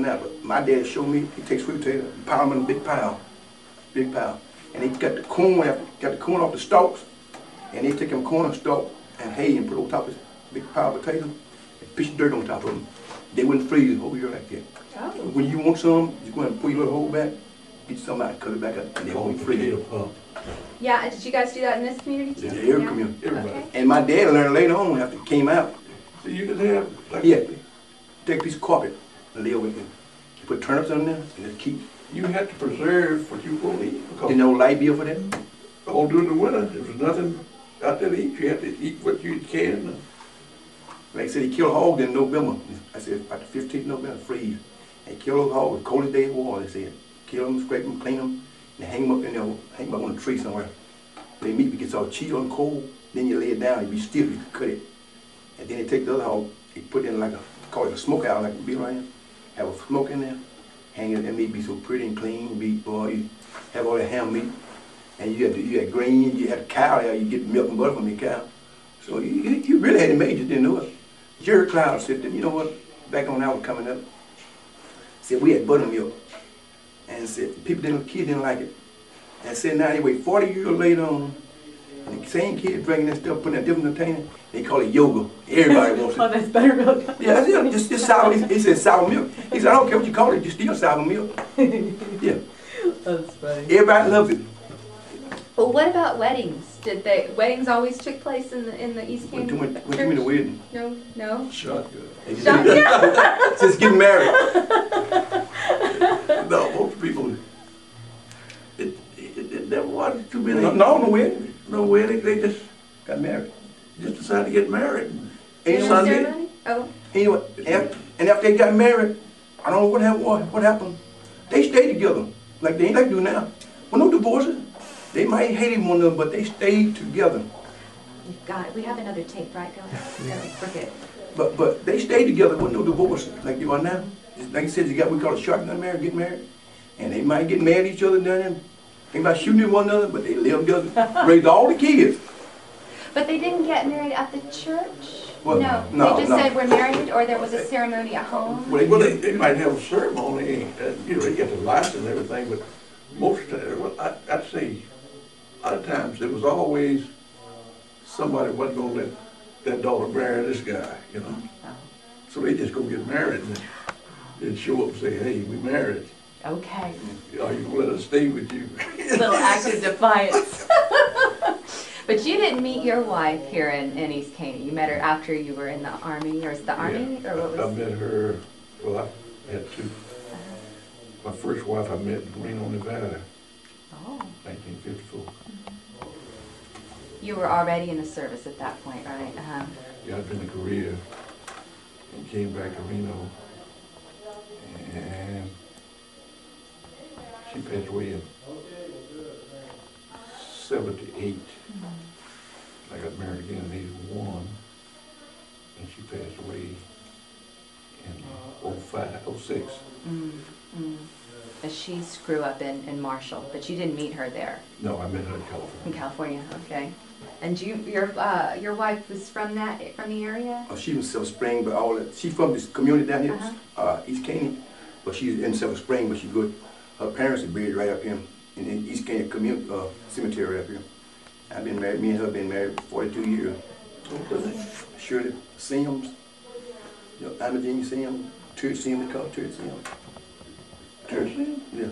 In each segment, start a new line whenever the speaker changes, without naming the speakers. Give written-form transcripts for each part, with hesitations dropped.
now, but my dad showed me, he takes sweet potatoes, pile them in a big pile, and he got the corn, off the stalks, and they take them corn and stalk and hay and put it on top of this big pile of potatoes, and piece of dirt on top of them. They wouldn't freeze the whole year like that.
Oh.
When you want some, you go ahead and pull your little hole back, get some out, cut it back up, and they won't freeze.
Yeah, and did you guys do that in this community too?
Yeah, every community.
Everybody.
Okay.
And my dad learned later on after he came out.
So you could have, like,
Yeah, take a piece of carpet and lay over it. You put turnips on there and just keep.
you had to preserve what you were going to eat. Because
Didn't no light bill for that?
all during the winter, there was nothing out there to eat. You had to eat what you can.
Like I said, he killed hogs in November. I said, about the 15th of November, freeze. They killed those hogs, the coldest day of war, they said. Kill them, scrape them, clean them, and hang them up in there, hang them up on a tree somewhere. They meat gets all cheated and cold, then you lay it down, it'd be stiff, you could cut it. And then they take the other hog, they put it in like call it a smoke out, like a beer right here. Have a smoke in there, hang it, that meat be so pretty and clean, meat, boy, you have all that ham meat. And you had grain, you had a cow there, you get milk and butter from your cow. So you really had it made, you didn't know it. Jerry Cloud said, you know what, back on I was coming up, said we had buttermilk. And said kids didn't like it. And said now they wait 40 years later on, and the same kids drinking that stuff, putting that different container, they call it yoga. Everybody wants it.
Oh, that's buttermilk.
Yeah, that's it. Just sour. He said sour milk. He said, I don't care what you call it, just still sour milk. Yeah.
That's funny.
Everybody loves it.
Well, what about weddings? Weddings always took place in the East Canyon
Went too many weddings.
No.
Shotgun.
Just getting married.
No, most people, there wasn't too many.
No wedding.
No wedding, they just
Got married.
decided to get married.
And
Sunday.
Ceremony? Oh.
anyway, and after they got married, I don't know what happened. They stayed together, like they ain't like do now. Well, no divorces. They might hate one another, but they stayed together.
You've got it. We have another tape, right? Go ahead. Go forget.
But they stayed together with no divorce like you are now. Like you said, we call it shotgun marriage, get married. And they might get mad at each other down there, think about shooting at one another, but they live together, raised all the kids.
But they didn't get married at the church?
Well,
no.
no,
They just said we're married, or there was a ceremony at home?
Well, they might have a ceremony, you know, they get the license and everything, but most of the time, well, I'd say, a lot of times, there was always somebody wasn't gonna let that daughter marry this guy, you know? So they just go get married and then show up and say, hey, we married.
Okay.
Are you gonna let us stay with you?
A little act of defiance. But you didn't meet your wife here in East Caney. You met her after you were in the Army, or is it the Army?
Yeah,
Or what
I
was
met her, well, I had two. My first wife I met in Reno, Nevada,
Oh.
1954.
You were already in the service at that point, right?
Yeah, I'd been to Korea and came back to Reno, and she passed away in 78. I got married again in 81, and she passed away in 06.
But she grew up in Marshall, but you didn't meet her there.
No, I met her in California.
In California, okay. And your wife was from the area?
She was in Silver Spring, but all that. She's from this community down here, East Caney, but she's in Silver Spring, but she's good. Her parents are buried right up here in East Caney community cemetery up here. I've been married. Me and her have been married for 42 years. Shirley Sims, Imogene Sims, Terry Sims, they call it Terry Sims.
Terry Sims?
Yeah.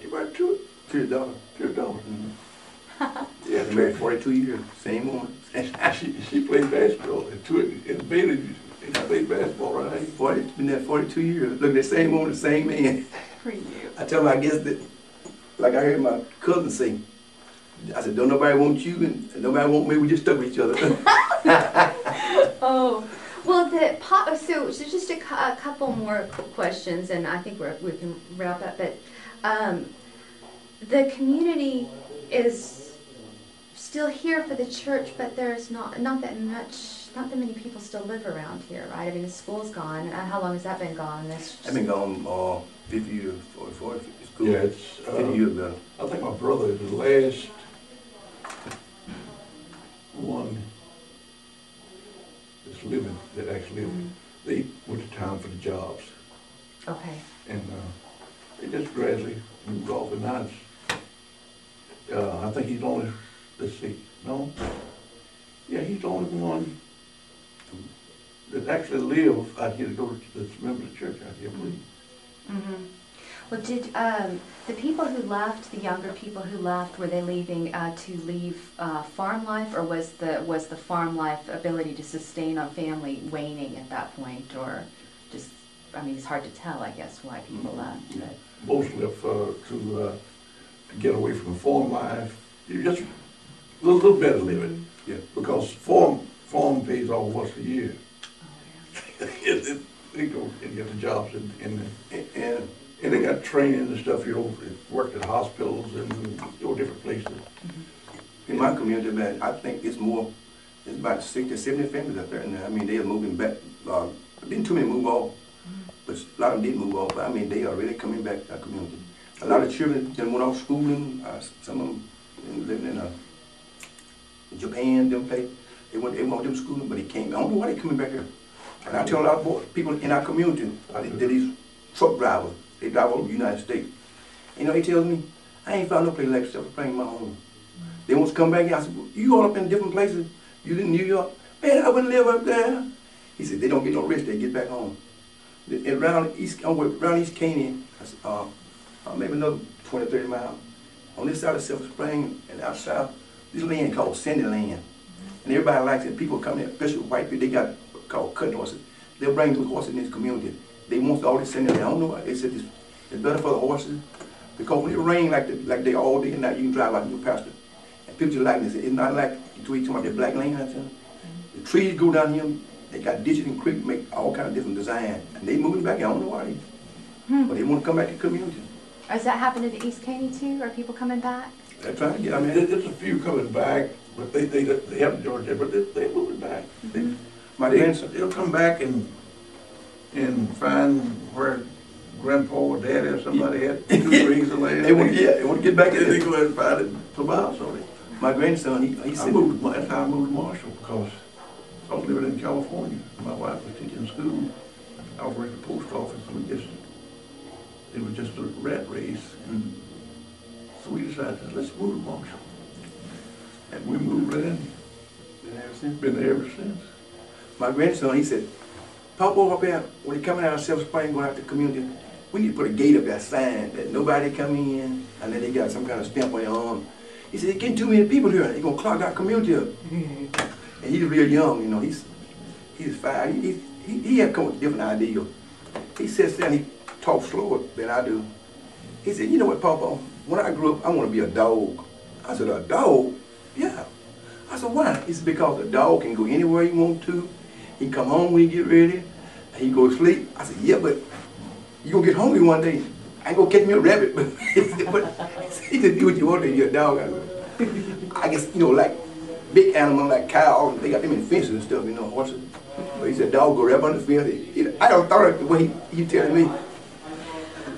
You married to it?
Terry's daughter.
Terry's daughter.
Yeah, been married 42 years. Same woman.
She played basketball in Bailey. She played basketball, right?
Been there 42 years. Look, the same woman, the same man.
For you.
I tell them, I guess that, like I heard my cousin say, I said, don't nobody want you and nobody want me, we just stuck with each other.
Oh, well, so just a couple more questions, and I think we can wrap up. But the community is still here for the church, but there's not that many people still live around here, right? I mean, the school's gone. How long has that been gone?
I've been gone 50 years, 40, school.
Yeah, it's
50 years ago.
I think my brother is the last one that's living, that actually living. They went to town for the jobs.
Okay.
And it just gradually moved off, and now it's, I think he's only, let's see, no? Yeah, he's the only one that actually live out here to go to, that's a member of the church out here, I believe.
Mm-hmm. Well, did the people who left, the younger people who left, were they leaving to leave farm life, or was the farm life ability to sustain a family waning at that point, or just, I mean, it's hard to tell, I guess, why people left. But.
Most left to get away from farm life. You just a little better living, yeah, because farm pays off once a year.
Oh, yeah.
They go and get the jobs and they got training and stuff, you know, worked at hospitals and, you know, different places.
Mm-hmm. In my community, man, I think it's about 60, 70 families out there now. I mean, they are moving back. Didn't too many move off, but a lot of them did move off. But I mean, they are really coming back to our community. A lot of children that went off schooling, some of them living in Japan, them place. They went them schooling, but they came. I don't know why they coming back here. And I tell a lot of people in our community, they're these truck drivers. They drive all over the United States. You know, he tells me, I ain't found no place like Silver Spring in my home. They want to come back here. I said, well, you all up in different places. You in New York? Man, I wouldn't live up there. He said, they don't get no rest. They get back home. And around East Canaan, maybe another 20, 30 miles. On this side of Silver Spring and out south, this land called Sandy Land. And everybody likes it. People come in, especially white people, they got called cutting horses. They'll bring those horses in this community. They want all this Sandy Land. I don't know why. They said it's better for the horses because when it rains like they all day and night, you can drive out in your pasture. And people just like this. It's not like you talking about the black land out there. The trees go down here. They got ditches and creeks, make all kind of different designs. And they moving back. I don't know why. But they want to come back to the community.
Is that happening to East Caney too? Are people coming back?
They're trying to get. I mean,
there's a few coming back, but they haven't joined there, but they're moving back. They'll come back and find where grandpa or daddy or somebody had 2 acres of land.
They want to get back in.
They go ahead and find it and put a house on it.
My grandson, he said,
that's how I moved to Marshall, because I was living in California. My wife was teaching school. I was working at the post office. It was just a rat race. And so we decided, let's move to Marshall. And we moved right in. Been there ever since.
My grandson, he said, Papa up there, when they coming out of Silver Spring, going out to the community, we need to put a gate up there, sign that nobody come in, and then they got some kind of stamp on your arm. He said, they're getting too many people here. They're going to clog our community up. And he's real young, you know. He's 5. He had come with different ideas. He sits there and he talks slower than I do. He said, you know what, Papa, when I grew up, I want to be a dog. I said, a dog? Yeah. I said, why? He said, because a dog can go anywhere he wants to. He come home when he get ready, and he go to sleep. I said, yeah, but you gonna get hungry one day. I ain't gonna catch me a rabbit, but he said, do what you want to, you're a dog. I guess, you know, like big animals like cows, they got them in fences and stuff, you know, horses. But he said, dog go right under the fence. I don't thought of the way he telling me.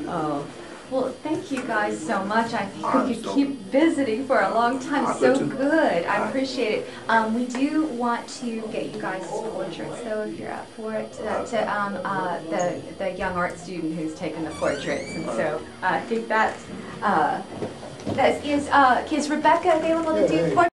Oh. Well, thank you guys so much. I think we could keep visiting for a long time. So good. I appreciate it. We do want to get you guys portraits, though, if you're up for it, to the young art student who's taken the portraits. And so I think is Rebecca available to do portraits?